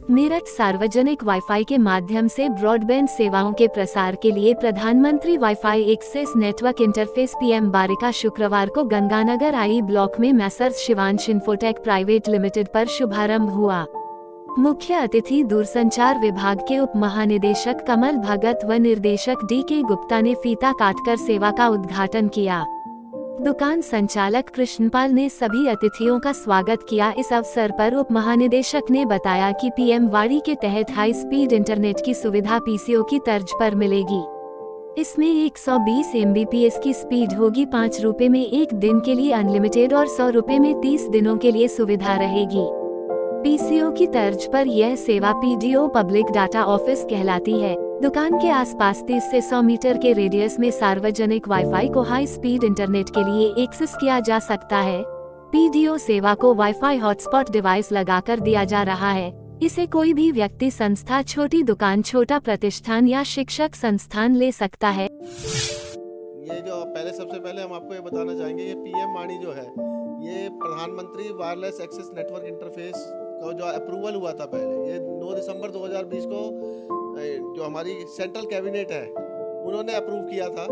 मेरठ सार्वजनिक वाईफाई के माध्यम से ब्रॉडबैंड सेवाओं के प्रसार के लिए प्रधानमंत्री WiFi access network interface PM बारिका शुक्रवार को गंगानगर आई ब्लॉक में Messrs Shivansh Infotech private limited पर शुभारंभ हुआ। मुख्य अतिथि दूरसंचार विभाग के उप महानिदेशक कमल भगत व निर्देशक डी.के. गुप्ता ने फीता काटकर सेवा का उद्घाटन किया। दुकान संचालक कृष्णपाल ने सभी अतिथियों का स्वागत किया। इस अवसर पर उप महानिदेशक ने बताया कि पीएम वाड़ी के तहत हाई स्पीड इंटरनेट की सुविधा पीसीओ की तर्ज पर मिलेगी। इसमें 120 MBPS की स्पीड होगी। 5 रुपए में 1 दिन के लिए अनलिमिटेड और 100 रुपए में 30 दिनों के लिए सुविधा रहेगी। पीसीओ की तर्ज पर यह सेवा पीडीओ पब्लिक डाटा ऑफिस कहलाती है। दुकान के आसपास 30 से 100 मीटर के रेडियस में सार्वजनिक वाईफाई को हाई स्पीड इंटरनेट के लिए एक्सेस किया जा सकता है। पीडीओ सेवा को वाईफाई हॉटस्पॉट डिवाइस लगाकर दिया जा रहा है। इसे कोई भी व्यक्ति, संस्था, छोटी दुकान, छोटा प्रतिष्ठान या शिक्षक संस्थान ले सकता है। ये जो सबसे पहले हम आपको ये बताना चाहेंगे, ये पीएम वाणी जो है, ये प्रधानमंत्री वायरलेस एक्सेस नेटवर्क इंटरफेस का जो अप्रूवल हुआ था पहले, ये 9 दिसंबर 2020 को जो हमारी सेंट्रल कैबिनेट है उन्होंने अप्रूव किया था।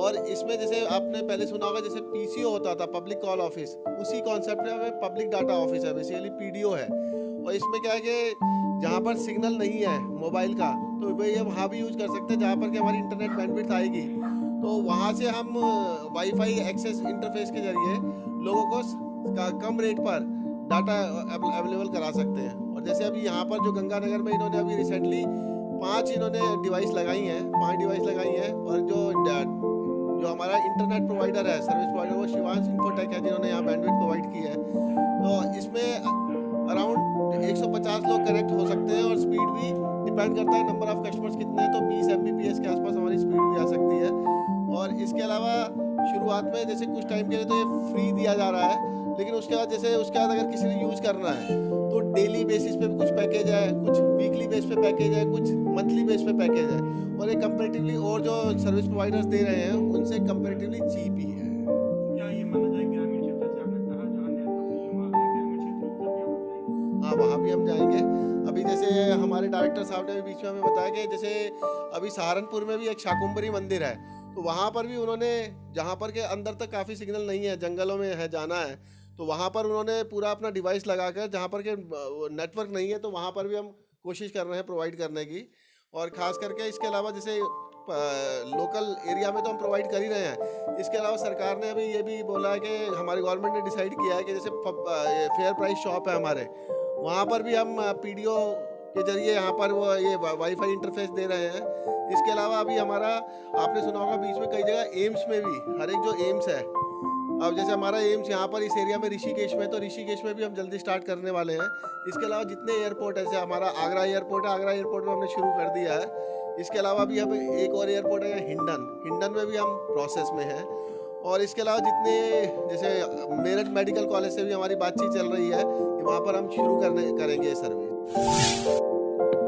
और इसमें जैसे आपने पहले सुना होगा, जैसे पीसीओ होता था, पब्लिक कॉल ऑफिस, उसी कॉन्सेप्ट में पब्लिक डाटा ऑफिस है, बेसिकली पीडीओ है। और इसमें क्या है कि जहाँ पर सिग्नल नहीं है मोबाइल का, तो वही हम वहाँ भी यूज कर सकते हैं। जहाँ पर कि हमारी इंटरनेट बैंडविड्थ आएगी, तो वहाँ से हम वाईफाई एक्सेस इंटरफेस के जरिए लोगों को कम रेट पर डाटा अवेलेबल करा सकते हैं। और जैसे अभी यहाँ पर जो गंगानगर में इन्होंने अभी रिसेंटली 5 डिवाइस लगाई हैं। और जो हमारा इंटरनेट प्रोवाइडर है, सर्विस प्रोवाइडर, वो शिवांश इन्फोटेक है, जिन्होंने यहाँ बैंडविड्थ प्रोवाइड की है। तो इसमें अराउंड 150 लोग कनेक्ट हो सकते हैं। और स्पीड भी डिपेंड करता है नंबर ऑफ कस्टमर्स कितने हैं, तो 20 MBPS के आसपास हमारी स्पीड भी आ सकती है। और इसके अलावा शुरुआत में जैसे कुछ टाइम के लिए तो ये फ्री दिया जा रहा है, लेकिन उसके बाद अगर किसी ने यूज़ करना है तो डेली बेसिस पे भी कुछ पैकेज है, कुछ वीकली बेस पे पैकेज है, कुछ मंथली बेस पे पैकेज है। और ये कंपैरेटिवली और जो सर्विस प्रोवाइडर्स दे रहे हैं उनसे कंपैरेटिवली चीप ही है। क्या ये माना जाए ग्रामीण क्षेत्र से आपने कहा जहाँ नेटवर्क ग्रामीण क्षेत्रों? हाँ, वहाँ भी हम जाएंगे। अभी जैसे हमारे डायरेक्टर साहब ने बीच में हमें बताया कि जैसे अभी सहारनपुर में भी एक शाकुंभरी मंदिर है, तो वहाँ पर भी उन्होंने, जहाँ पर के अंदर तक काफ़ी सिग्नल नहीं है, जंगलों में है, जाना है, तो वहाँ पर उन्होंने पूरा अपना डिवाइस लगाकर, जहाँ पर के नेटवर्क नहीं है, तो वहाँ पर भी हम कोशिश कर रहे हैं प्रोवाइड करने की। और ख़ास करके इसके अलावा जैसे लोकल एरिया में तो हम प्रोवाइड कर ही रहे हैं। इसके अलावा सरकार ने अभी ये भी बोला है कि हमारी गवर्नमेंट ने डिसाइड किया है कि जैसे फेयर प्राइस शॉप है हमारे, वहाँ पर भी हम पीडीओ के जरिए यहाँ पर वो ये वाईफाई इंटरफेस दे रहे हैं। इसके अलावा अभी हमारा, आपने सुना होगा बीच में कई जगह एम्स में भी, हर एक जो एम्स है, अब जैसे हमारा एम्स यहाँ पर इस एरिया में ऋषिकेश में, तो ऋषिकेश में भी हम जल्दी स्टार्ट करने वाले हैं। इसके अलावा जितने एयरपोर्ट है, जैसे हमारा आगरा एयरपोर्ट है, आगरा एयरपोर्ट में हमने शुरू कर दिया है। इसके अलावा भी हम एक और एयरपोर्ट है हिंडन में भी हम प्रोसेस में हैं। और इसके अलावा जितने, जैसे मेरठ मेडिकल कॉलेज से भी हमारी बातचीत चल रही है कि वहाँ पर हम शुरू करेंगे सर्विस।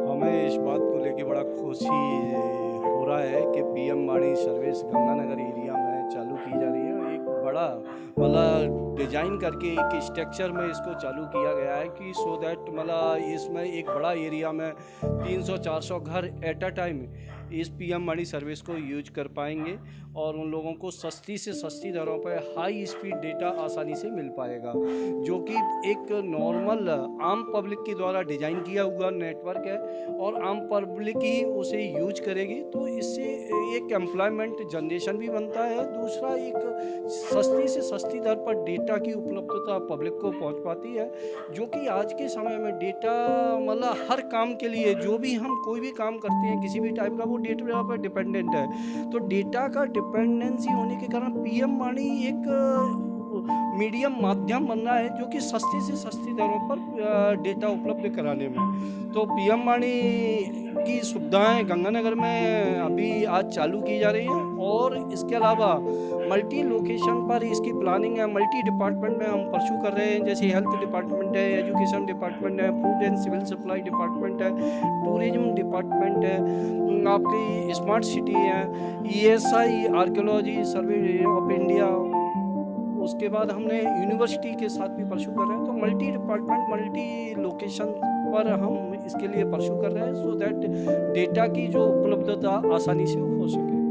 हमें इस बात को लेकर बड़ा खुशी हो रहा है कि पीएम वाणी सर्विस गंगानगर एरिया में चालू की जा रही है। बड़ा मतलब डिजाइन करके एक स्ट्रक्चर में इसको चालू किया गया है कि सो दैट मतलब इसमें एक बड़ा एरिया में 300-400 घर एट अ टाइम इस पीएम वाणी सर्विस को यूज कर पाएंगे और उन लोगों को सस्ती से सस्ती दरों पर हाई स्पीड डेटा आसानी से मिल पाएगा, जो कि एक नॉर्मल आम पब्लिक के द्वारा डिज़ाइन किया हुआ नेटवर्क है और आम पब्लिक ही उसे यूज करेगी। तो इससे एक एम्प्लॉयमेंट जनरेशन भी बनता है, दूसरा एक सस्ती से सस्ती दर पर डेटा की उपलब्धता पब्लिक को पहुंच पाती है, जो कि आज के समय में डेटा मतलब हर काम के लिए, जो भी हम कोई भी काम करते हैं किसी भी टाइप का, वो डेटा पर डिपेंडेंट है। तो डेटा का डिपेंडेंसी होने के कारण पीएम वाणी एक मीडियम माध्यम बन रहा है, जो कि सस्ती से सस्ती दरों पर डेटा उपलब्ध कराने में। तो पीएम वाणी की सुविधाएं गंगानगर में अभी आज चालू की जा रही हैं और इसके अलावा मल्टी लोकेशन पर इसकी प्लानिंग है। मल्टी डिपार्टमेंट में हम परस्यू कर रहे हैं, जैसे हेल्थ डिपार्टमेंट है, एजुकेशन डिपार्टमेंट है, food and civil supply department है, टूरिज्म डिपार्टमेंट है, आपकी स्मार्ट सिटी है, ESI archaeology survey of India, उसके बाद हमने यूनिवर्सिटी के साथ भी परस्यू कर रहे हैं। तो मल्टी डिपार्टमेंट, मल्टी लोकेशन पर हम इसके लिए परस्यू कर रहे हैं सो दैट डेटा की जो उपलब्धता आसानी से हो सके।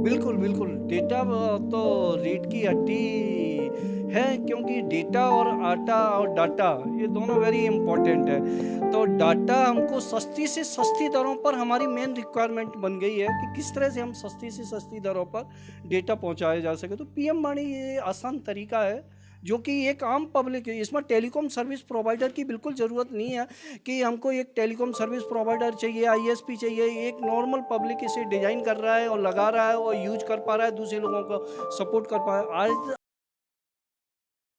बिल्कुल बिल्कुल, डेटा तो रीढ़ की हड्डी है, क्योंकि डेटा और आटा और डाटा ये दोनों वेरी इंपॉर्टेंट है। तो डाटा हमको सस्ती से सस्ती दरों पर, हमारी मेन रिक्वायरमेंट बन गई है कि किस तरह से हम सस्ती से सस्ती दरों पर डेटा पहुंचाया जा सके। तो पीएम वाणी ये आसान तरीका है जो कि एक आम पब्लिक है। इसमें टेलीकॉम सर्विस प्रोवाइडर की बिल्कुल ज़रूरत नहीं है कि हमको एक टेलीकॉम सर्विस प्रोवाइडर चाहिए, आईएसपी चाहिए। एक नॉर्मल पब्लिक इसे डिज़ाइन कर रहा है और लगा रहा है और यूज कर पा रहा है, दूसरे लोगों को सपोर्ट कर पा रहा है। आज